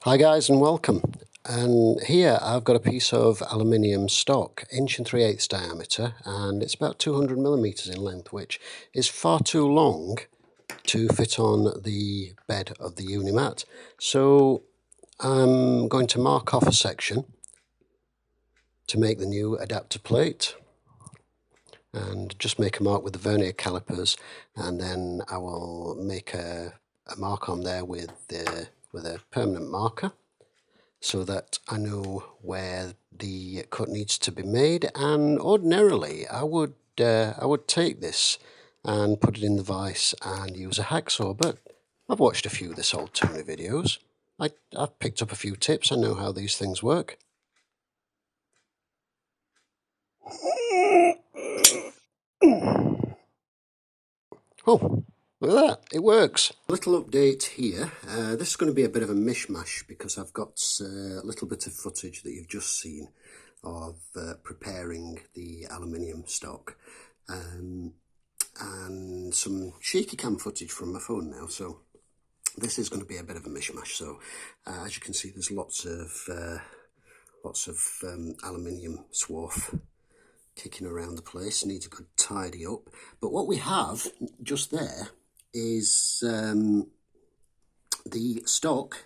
Hi guys and welcome. And here I've got a piece of aluminium stock, 1 3/8" diameter, and it's about 200 millimeters in length, which is far too long to fit on the bed of the Unimat. So I'm going to mark off a section to make the new adapter plate, and just make a mark with the vernier calipers, and then I will make a mark on there with a permanent marker, so that I know where the cut needs to be made. And ordinarily I would take this and put it in the vise and use a hacksaw, but I've watched a few of the Old Tony videos. I've picked up a few tips. I know how these things work. Oh, look at that, it works. A little update here. This is going to be a bit of a mishmash because I've got a little bit of footage that you've just seen of preparing the aluminium stock, and some shaky cam footage from my phone now, so this is going to be a bit of a mishmash. So as you can see, there's lots of aluminium swarf kicking around the place. Needs a good tidy up. But what we have just there is the stock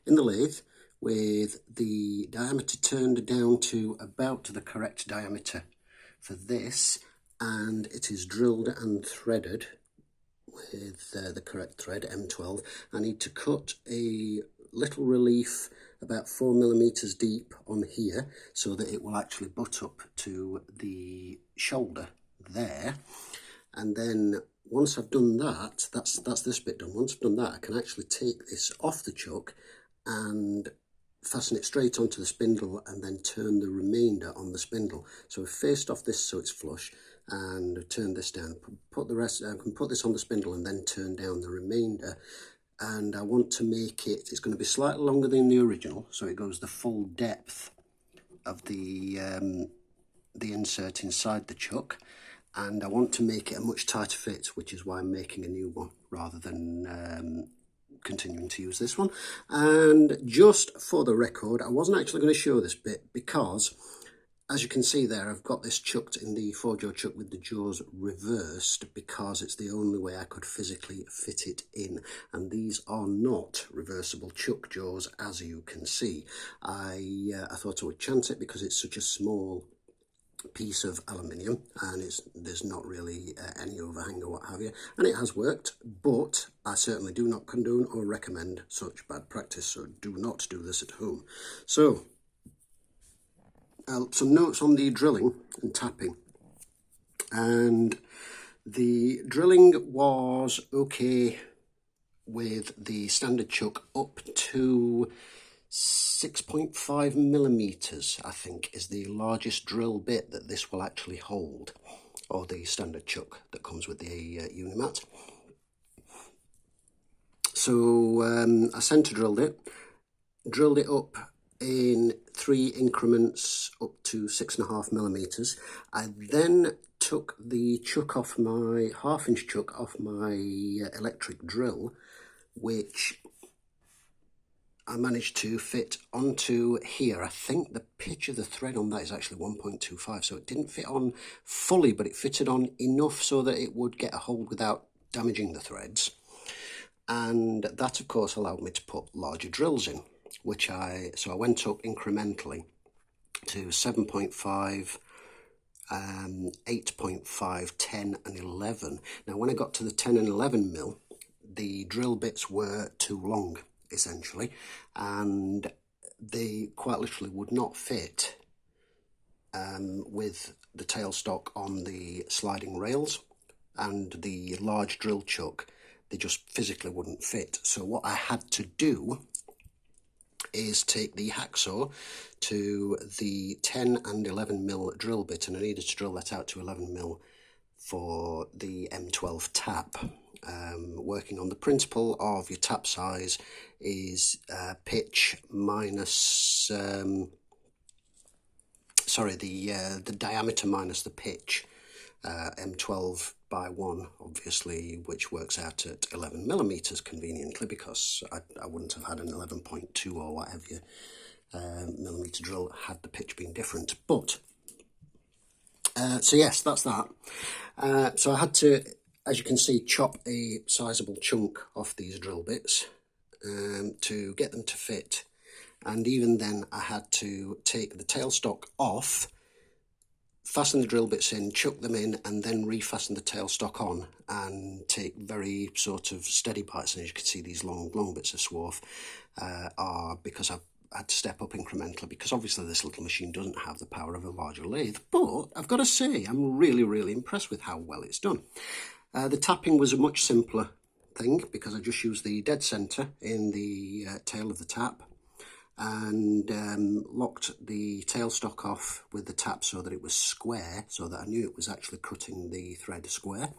in the lathe with the diameter turned down to about the correct diameter for this, and it is drilled and threaded with the correct thread, M12. I need to cut a little relief about 4 millimeters deep on here so that it will actually butt up to the shoulder there. And then once I've done that, that's this bit done. Once I've done that, I can actually take this off the chuck and fasten it straight onto the spindle and then turn the remainder on the spindle. So I've faced off this so it's flush, and turn this down, put the rest, I can put this on the spindle and then turn down the remainder. And I want to make it, it's going to be slightly longer than the original, so it goes the full depth of the insert inside the chuck. And I want to make it a much tighter fit, which is why I'm making a new one rather than continuing to use this one. And just for the record, I wasn't actually going to show this bit because, as you can see there, I've got this chucked in the 4-jaw chuck with the jaws reversed because it's the only way I could physically fit it in. And these are not reversible chuck jaws, as you can see. I thought I would chance it because it's such a small piece of aluminium and there's not really any overhang or what have you, and it has worked. But I certainly do not condone or recommend such bad practice, so do not do this at home. So some notes on the drilling and tapping. And the drilling was okay with the standard chuck up to 6.5 millimeters, I think, is the largest drill bit that this will actually hold, or the standard chuck that comes with the Unimat. So I center drilled it up in 3 increments up to 6.5 millimeters. I then took the chuck off, my 1/2-inch chuck off my electric drill, which I managed to fit onto here. I think the pitch of the thread on that is actually 1.25, so it didn't fit on fully, but it fitted on enough so that it would get a hold without damaging the threads. And that, of course, allowed me to put larger drills in, so I went up incrementally to 7.5, 8.5, 10 and 11. Now when I got to the 10 and 11 mil, the drill bits were too long, essentially, and they quite literally would not fit with the tailstock on the sliding rails, and the large drill chuck, they just physically wouldn't fit. So what I had to do is take the hacksaw to the 10 and 11 mil drill bit, and I needed to drill that out to 11 mil for the M12 tap. Working on the principle of your tap size is pitch minus, the diameter minus the pitch. M12 by 1, obviously, which works out at 11 millimeters conveniently, because I wouldn't have had an 11.2 or whatever millimeter drill had the pitch been different. But so yes, that's that. So I had to, as you can see, chop a sizable chunk off these drill bits to get them to fit. And even then I had to take the tailstock off, fasten the drill bits in, chuck them in, and then refasten the tailstock on and take very sort of steady bites. And as you can see, these long bits of swarf are because I've had to step up incrementally, because obviously this little machine doesn't have the power of a larger lathe. But I've got to say, I'm really impressed with how well it's done. The tapping was a much simpler thing, because I just used the dead centre in the tail of the tap, and locked the tailstock off with the tap so that it was square, so that I knew it was actually cutting the thread square,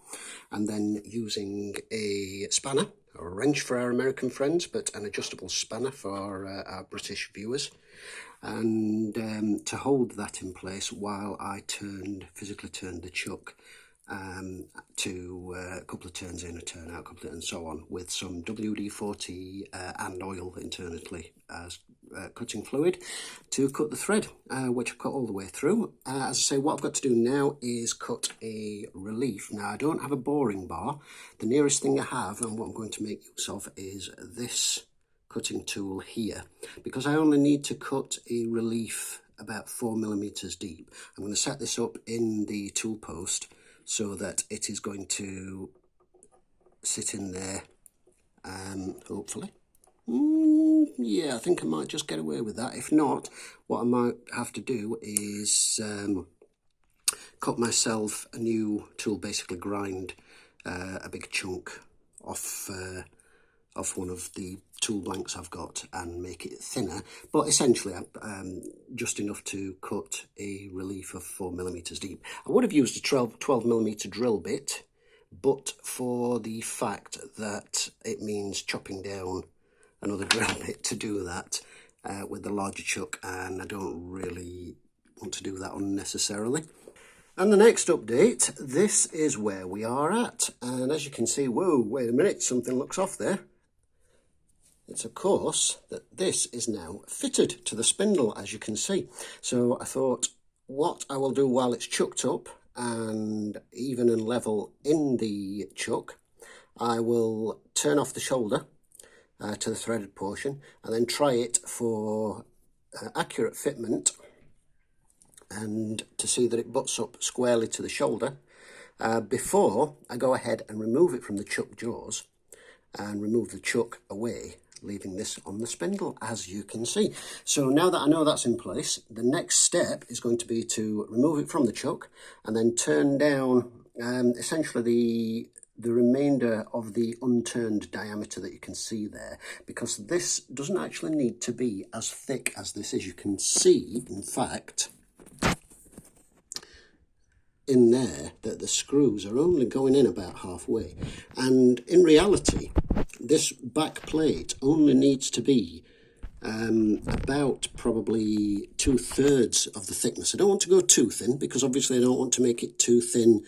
and then using a spanner, or a wrench for our American friends, but an adjustable spanner for our British viewers, and to hold that in place while I physically turned the chuck to a couple of turns in, a turn out, a couple of, and so on, with some WD-40 and oil internally as cutting fluid to cut the thread, which I've cut all the way through. As I say, what I've got to do now is cut a relief. Now, I don't have a boring bar. The nearest thing I have, and what I'm going to make use of, is this cutting tool here, because I only need to cut a relief about 4 millimeters deep. I'm going to set this up in the tool post so that it is going to sit in there, hopefully. Yeah, I think I might just get away with that. If not, what I might have to do is cut myself a new tool, basically grind a big chunk off one of the tool blanks I've got and make it thinner, but essentially just enough to cut a relief of 4 millimeters deep. I would have used a 12 millimeter drill bit, but for the fact that it means chopping down another drill bit to do that with the larger chuck, and I don't really want to do that unnecessarily. And the next update, this is where we are at, and as you can see, whoa, wait a minute, something looks off there. It's of course that this is now fitted to the spindle, as you can see. So I thought what I will do while it's chucked up and even and level in the chuck, I will turn off the shoulder to the threaded portion and then try it for accurate fitment, and to see that it butts up squarely to the shoulder before I go ahead and remove it from the chuck jaws and remove the chuck away, leaving this on the spindle, as you can see. So now that I know that's in place, the next step is going to be to remove it from the chuck and then turn down essentially the remainder of the unturned diameter that you can see there, because this doesn't actually need to be as thick as this is. You can see, in fact, in there that the screws are only going in about halfway, and in reality this back plate only needs to be about probably 2/3 of the thickness. I don't want to go too thin, because obviously I don't want to make it too thin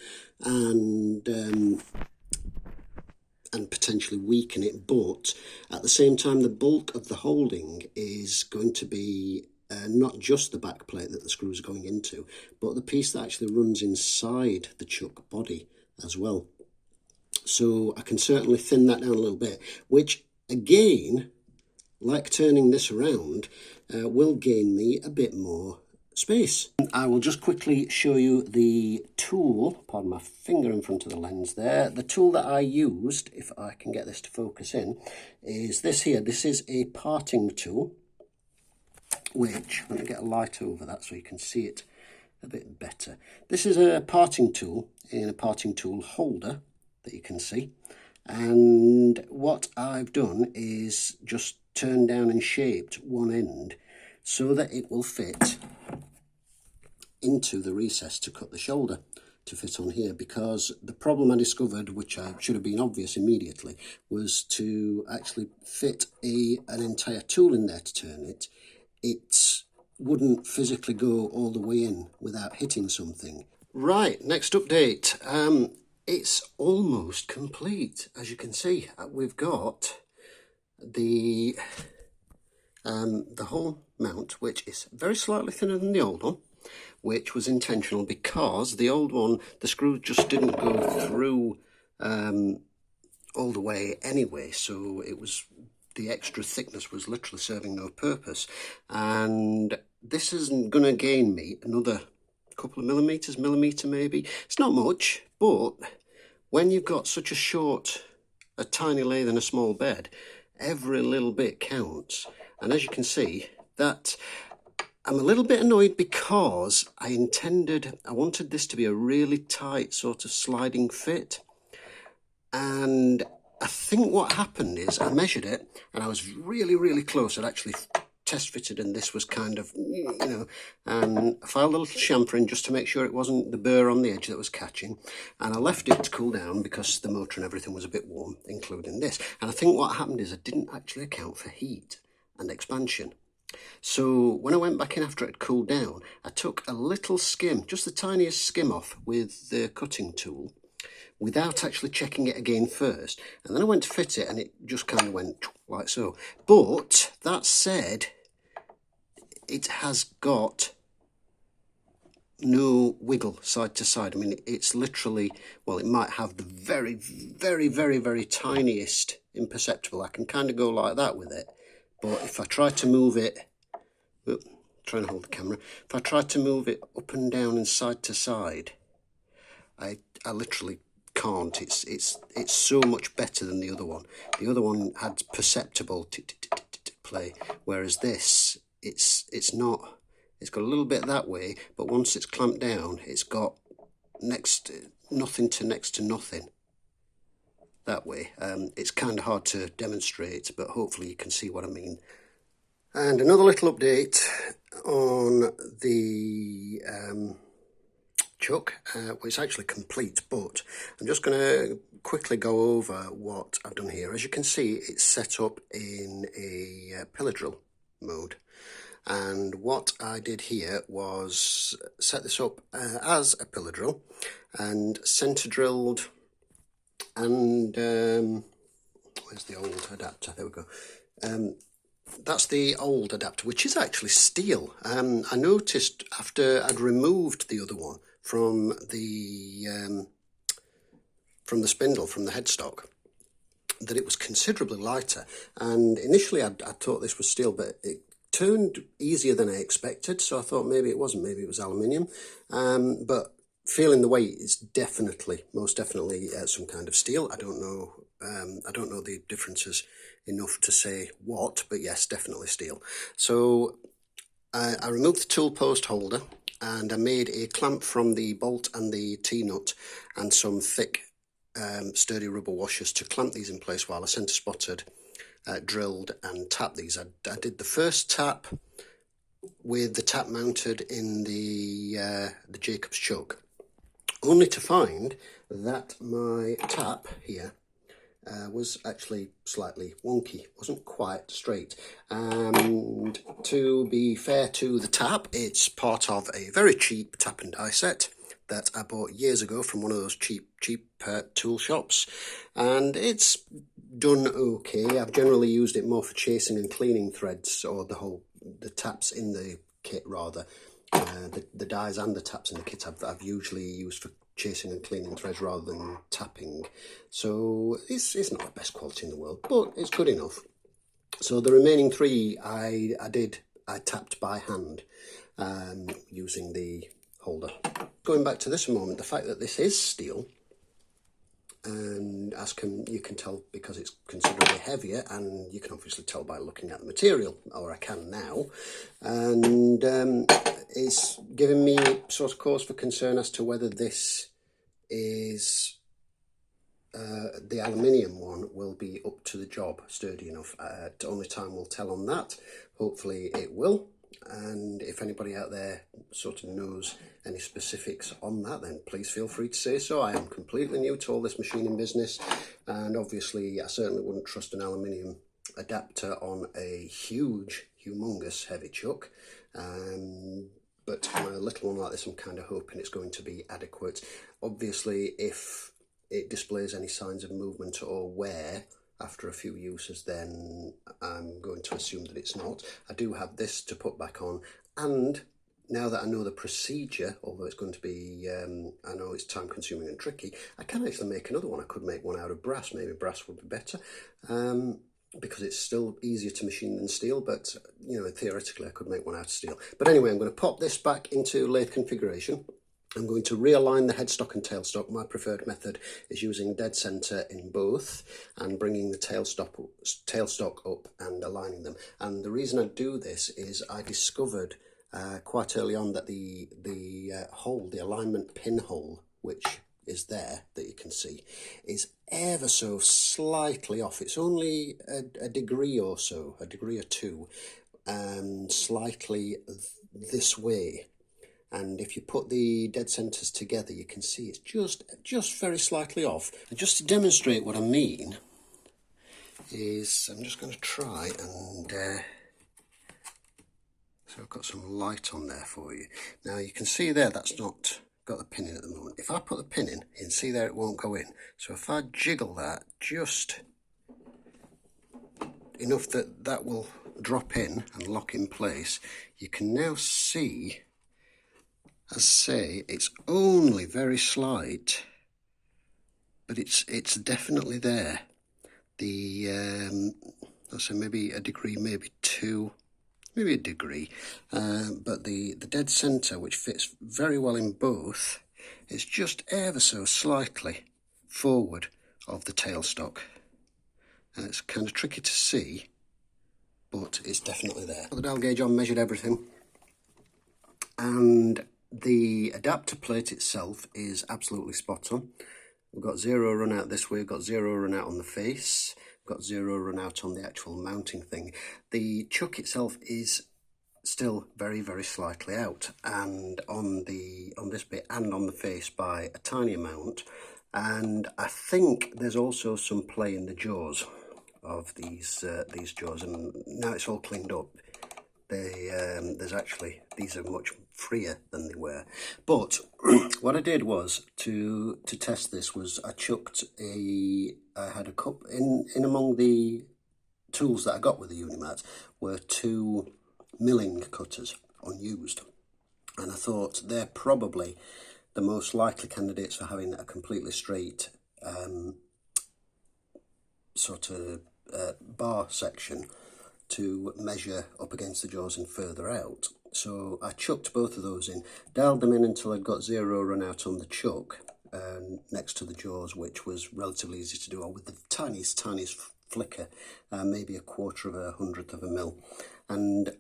and potentially weaken it, but at the same time the bulk of the holding is going to be not just the back plate that the screws are going into, but the piece that actually runs inside the chuck body as well. So I can certainly thin that down a little bit, which again, like turning this around, will gain me a bit more space. I will just quickly show you the tool, pardon my finger in front of the lens there. The tool that I used, if I can get this to focus in, is this here. This is a parting tool, which, let me get a light over that so you can see it a bit better. This is a parting tool in a parting tool holder that you can see, and what I've done is just turned down and shaped one end so that it will fit into the recess to cut the shoulder to fit on here, because the problem I discovered, which should have been obvious immediately, was to actually fit an entire tool in there to turn it. It wouldn't physically go all the way in without hitting something. Right, next update. it's almost complete. As you can see, we've got the whole mount, which is very slightly thinner than the old one, which was intentional because the old one, the screw just didn't go through all the way anyway, so it was, the extra thickness was literally serving no purpose. And this isn't going to gain me another couple of millimetre maybe. It's not much, but when you've got such a tiny lathe and a small bed, every little bit counts. And as you can see, that I'm a little bit annoyed because I wanted this to be a really tight sort of sliding fit. And I think what happened is I measured it and I was really, really close. I'd actually test fitted and this was kind of, you know, and I filed a little chamfer in just to make sure it wasn't the burr on the edge that was catching. And I left it to cool down because the motor and everything was a bit warm, including this. And I think what happened is I didn't actually account for heat and expansion. So when I went back in after it had cooled down, I took a little skim, just the tiniest skim off with the cutting tool, without actually checking it again first. And then I went to fit it and it just kind of went like so. But that said, it has got no wiggle side to side. I mean, it's literally, well, it might have the very, very, very, very tiniest imperceptible. I can kind of go like that with it. But if I try to move it, trying to hold the camera, if I try to move it up and down and side to side, I literally can't. It's so much better than the other one. The other one had perceptible play, whereas this, it's not. It's got a little bit that way, but once it's clamped down, it's got nothing to next to nothing that way. It's kind of hard to demonstrate, but hopefully you can see what I mean. And another little update on the chuck, it's actually complete, but I'm just going to quickly go over what I've done here. As you can see, it's set up in a pillar drill mode. And what I did here was set this up as a pillar drill and centre drilled, and where's the old adapter? There we go. That's the old adapter, which is actually steel. I noticed after I'd removed the other one from the spindle, from the headstock, that it was considerably lighter. And initially I thought this was steel, but it turned easier than I expected, so I thought maybe it wasn't, maybe it was aluminium. But feeling the weight, it's definitely, most definitely some kind of steel. I don't know the differences enough to say what, but yes, definitely steel. So I removed the tool post holder and I made a clamp from the bolt and the T-nut and some thick sturdy rubber washers to clamp these in place while I centre spotted, drilled and tapped these. I did the first tap with the tap mounted in the Jacob's chuck, only to find that my tap here was actually slightly wonky, wasn't quite straight. And to be fair to the tap, it's part of a very cheap tap and die set that I bought years ago from one of those cheap tool shops, and it's done okay. I've generally used it more for chasing and cleaning threads, or the taps in the kit rather. The dies and the taps in the kit I've usually used for chasing and cleaning threads rather than tapping. So it's not the best quality in the world, but it's good enough. So the remaining three I tapped by hand using the holder. Going back to this a moment, the fact that this is steel, and as you can tell because it's considerably heavier, and you can obviously tell by looking at the material, or I can now, and it's giving me sort of cause for concern as to whether this is the aluminium one will be up to the job, sturdy enough. Only time will tell on that. Hopefully it will. And if anybody out there sort of knows any specifics on that, then please feel free to say so. I am completely new to all this machining business, and obviously I certainly wouldn't trust an aluminium adapter on a humongous heavy chuck. But on a little one like this, I'm kind of hoping it's going to be adequate. Obviously, if it displays any signs of movement or wear after a few uses, then I'm going to assume that it's not. I do have this to put back on, and now that I know the procedure, although it's going to be, I know it's time consuming and tricky, I can actually make another one. I could make one out of brass. Maybe brass would be better, because it's still easier to machine than steel, but you know, theoretically I could make one out of steel. But anyway, I'm going to pop this back into lathe configuration. I'm going to realign the headstock and tailstock. My preferred method is using dead center in both and bringing the tailstock up and aligning them. And the reason I do this is I discovered quite early on that the hole, the alignment pinhole, which is there that you can see, is ever so slightly off. It's only a degree or so, a degree or two, slightly this way. And if you put the dead centers together, you can see it's just very slightly off. And just to demonstrate what I mean is, I'm just going to try and so I've got some light on there for you. Now you can see there that's not got the pin in at the moment. If I put the pin in, you can see there it won't go in. So if I jiggle that just enough that that will drop in and lock in place, you can now see, as I say, it's only very slight, but it's definitely there. The let's say maybe a degree, maybe two, maybe a degree, but the dead center, which fits very well in both, is just ever so slightly forward of the tailstock, and it's kind of tricky to see, but it's definitely there. Put the dial gauge on, measured everything, and the adapter plate itself is absolutely spot on. We've got zero run out this way, we've got zero run out on the face, we've got zero run out on the actual mounting thing. The chuck itself is still very, very slightly out, and on this bit and on the face by a tiny amount. And I think there's also some play in the jaws of these jaws, and now it's all cleaned up. There's actually, these are much freer than they were. But what I did was to test this was I chucked I had a cup in among the tools that I got with the Unimat were 2 milling cutters unused, and I thought they're probably the most likely candidates for having a completely straight sort of bar section to measure up against the jaws and further out. So I chucked both of those in, dialed them in until I'd got zero run out on the chuck next to the jaws, which was relatively easy to do, or with the tiniest flicker, maybe 1/4 of a 100th of a mil, and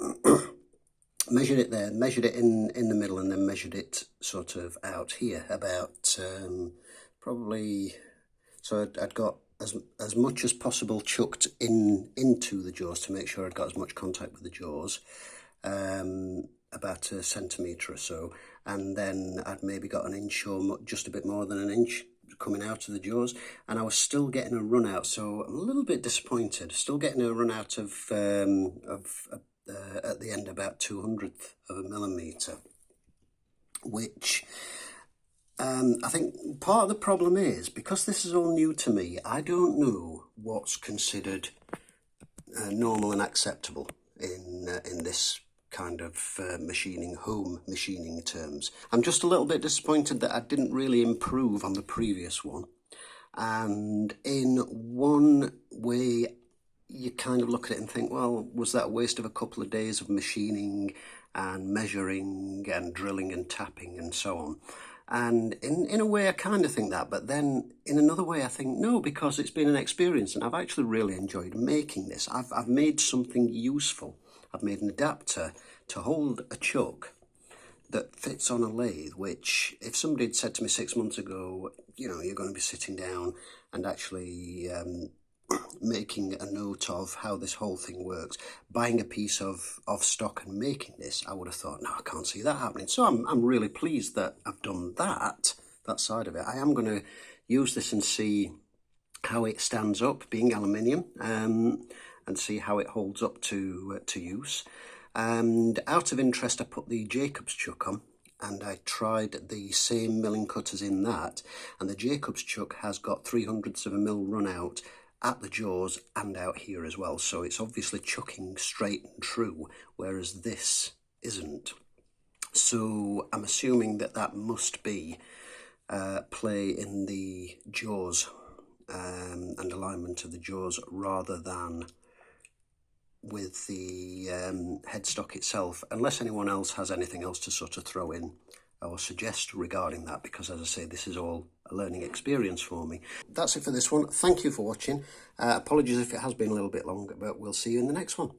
measured it there, measured it in the middle, and then measured it sort of out here about probably, so I'd got as much as possible chucked into the jaws to make sure I'd got as much contact with the jaws, about 1 centimetre or so, and then I'd maybe got an inch or just a bit more than an inch coming out of the jaws, and I was still getting a run out, so I'm a little bit disappointed. Still getting a run out of at the end about 200th of a millimetre, which I think part of the problem is, because this is all new to me, I don't know what's considered normal and acceptable in this kind of machining, home machining terms. I'm just a little bit disappointed that I didn't really improve on the previous one, and in one way you kind of look at it and think, well, was that a waste of a couple of days of machining and measuring and drilling and tapping and so on? And in a way I kind of think that, but then in another way I think no, because it's been an experience and I've actually really enjoyed making this. I've made something useful. I've made an adapter to hold a chuck that fits on a lathe, which if somebody had said to me 6 months ago, you know, you're going to be sitting down and actually making a note of how this whole thing works, buying a piece of stock and making this, I would have thought, no, I can't see that happening. So I'm really pleased that I've done that side of it. I am going to use this and see how it stands up, being aluminium, and see how it holds up to use. And out of interest, I put the Jacobs chuck on, and I tried the same milling cutters in that, and the Jacobs chuck has got 3/100 of a mil run out at the jaws and out here as well, so it's obviously chucking straight and true, whereas this isn't. So I'm assuming that that must be play in the jaws and alignment of the jaws rather than with the headstock itself, unless anyone else has anything else to sort of throw in or suggest regarding that, because as I say, this is all a learning experience for me. That's it for this one. Thank you for watching. Apologies if it has been a little bit long, but we'll see you in the next one.